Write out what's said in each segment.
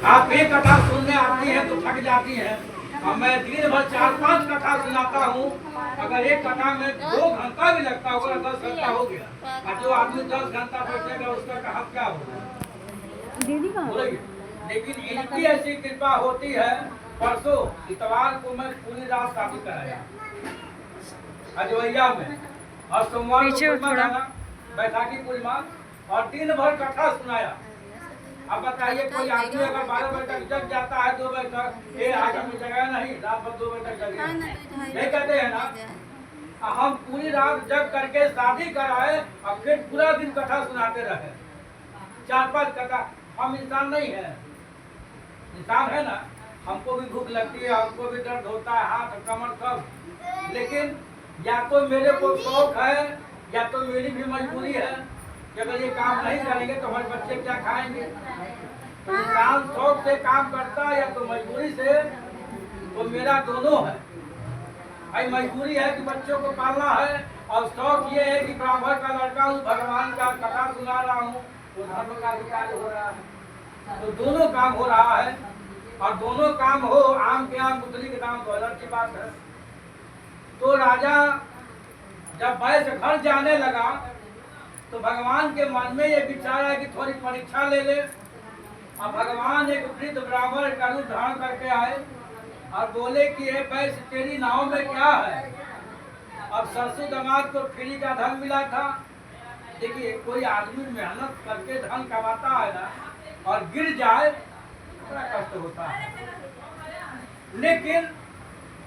आप एक कथा सुनने आती हैं तो थक जाती हैं, और मैं दिन भर 4-5 कथा सुनाता हूँ। अगर एक कथा में 2 घंटा भी लगता होगा, 10 घंटा हो गया, और जो आदमी 10 घंटा बैठेगा उसका कहा क्या होगा बोलेंगे। लेकिन इनकी ऐसी कृपा होती है। परसों इतवार को मैं पूरी रात शादी कराया अजवैया में, और सोमवार को पूर्णिमा गाना, बैसाखी पूर्णिमा, और दिन भर कथा सुनाया। अब बताइए कोई आदमी अगर 12 बजे तक जग जाता है, 2 बजे तक, ये आज हमें जगह नहीं, रात भर 2 बजे तक जगे, नहीं कहते हैं ना। हम पूरी रात जग करके शादी कराए और फिर पूरा दिन कथा सुनाते रहे, 4-5 कथा। हम इंसान नहीं है, इंसान है ना, हमको भी भूख लगती है, हमको भी दर्द होता है, हाथ कमर सब। लेकिन या तो मेरे को शौक है या तो मेरी भी मजबूरी है कि अगर ये काम नहीं करेंगे तो हमारे बच्चे क्या खाएंगे। तो इंसान शौक से काम करता है या तो मजबूरी से, तो मेरा दोनों है। भाई मजबूरी है कि बच्चों को पालना है, और शौक ये है कि ब्राह्मण का लड़का हूँ, भगवान का कथा सुना रहा हूँ, तो धर्म का भी कार्य हो रहा है। तो दोनों काम हो रहा है, और दोनों काम हो, आम के आम गुठली के दाम तो अलग की बात है। तो राजा जब वैस घर जाने लगा तो भगवान के मन में ये विचार है कि थोड़ी परीक्षा ले ले। अब भगवान एक वृद्ध ब्राह्मण का रूप धारण करके आए और बोले कि ये वैस तेरी नाव में क्या है। अब सरसों दामाद को फ्री का धन मिला था। देखिए कोई आदमी मेहनत करके धन कमाता है ना, और गिर जाए बड़ा कष्ट होता है, लेकिन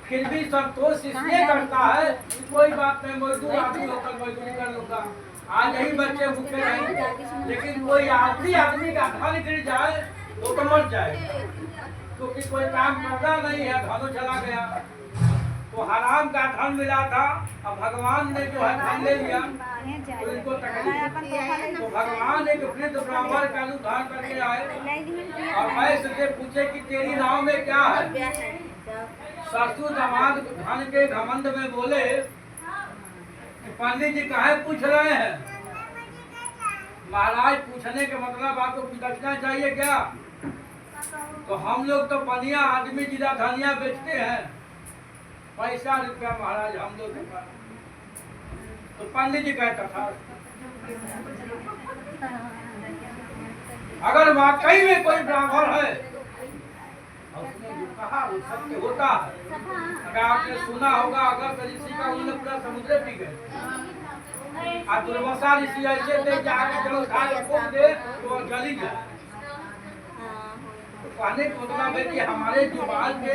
फिर भी संतोष इसलिए करता है कि कोई बात नहीं, मजदूर आदमी होकर मजदूरी कर लूंगा, आज यही बच्चे भूखे रहेंगे। लेकिन कोई आदमी का धन गिर जाए तो मर जाएगा, क्योंकि कोई काम करना नहीं है, धनो चला गया। तो हराम का धन मिला था, अब भगवान ने जो है धन ले लिया तो इनको तकलीफ। तो भगवान एक वृद्ध ब्राह्मण का रूप धारण करके आए और मैं से पूछे कि तेरी नाव में क्या है। सरसों दामाद धन के घमंड में बोले, पंडित जी काहे पूछ रहे हैं। महाराज पूछने के मतलब आपको दक्षिणा चाहिए क्या। तो हम लोग तो बनिया आदमी जिला धनिया बेचते हैं, पैसा रुपया महाराज हम लोग के पास। तो पंडित जी कहता था अगर वाकई में कोई ब्राह्मण है और उसने जो कहा वो सत्य होता है। अगर आपने सुना होगा, अगर ऋषि का उन्होंने पूरा समुद्र पी गए, और दुर्वासा ऋषि ऐसे थे कि आगे जल उठा के फूंक दे तो जली जाए। कहने का मतलब है कि हमारे जुबान के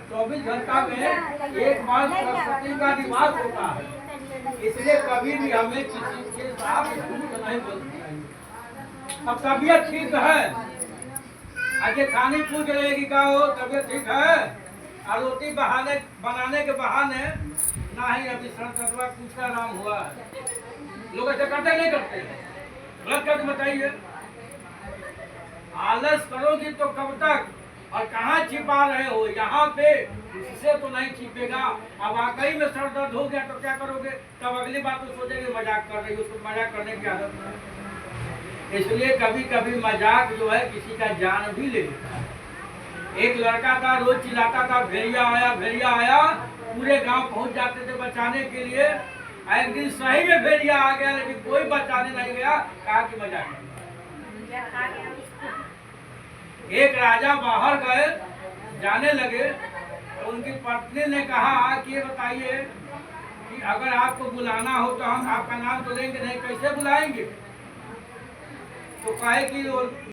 24 घंटा में एक बार सरस्वती का निवास होता है, इसलिए कभी भी हमें किसी के साथ झूठ नहीं बोलना चाहिए। अब तबीयत ठीक है, आगे खानी पूछ रहे कि क्या हो तबीयत ठीक है, और रोटी बनाने के बहाने नहीं अभी सरसतवा कुछ का नाम हुआ है। लोग ऐसे करते नहीं करते, गलत करके बताइए। आलस करोगी तो कब तक, और कहाँ छिपा रहे हो, यहाँ पे इससे तो नहीं छिपेगा। अब वाकई में सर दर्द हो गया तो क्या करोगे, तब अगली बात तो सोचेंगे मजाक कर रही, उसको मजाक करने की आदत है। इसलिए कभी कभी मजाक जो है किसी का जान भी ले लेता है। एक लड़का था, रोज चिल्लाता था भेड़िया आया, पूरे गांव पहुंच जाते थे बचाने के लिए। एक दिन सही में भेड़िया आ गया, लेकिन कोई बचाने नहीं गया, कहा कि मजाक। एक राजा बाहर गए, जाने लगे, तो उनकी पत्नी ने कहा कि ये बताइए कि अगर आपको बुलाना हो तो हम आपका नाम तो लेंगे नहीं, कैसे बुलाएंगे। तो कहे कि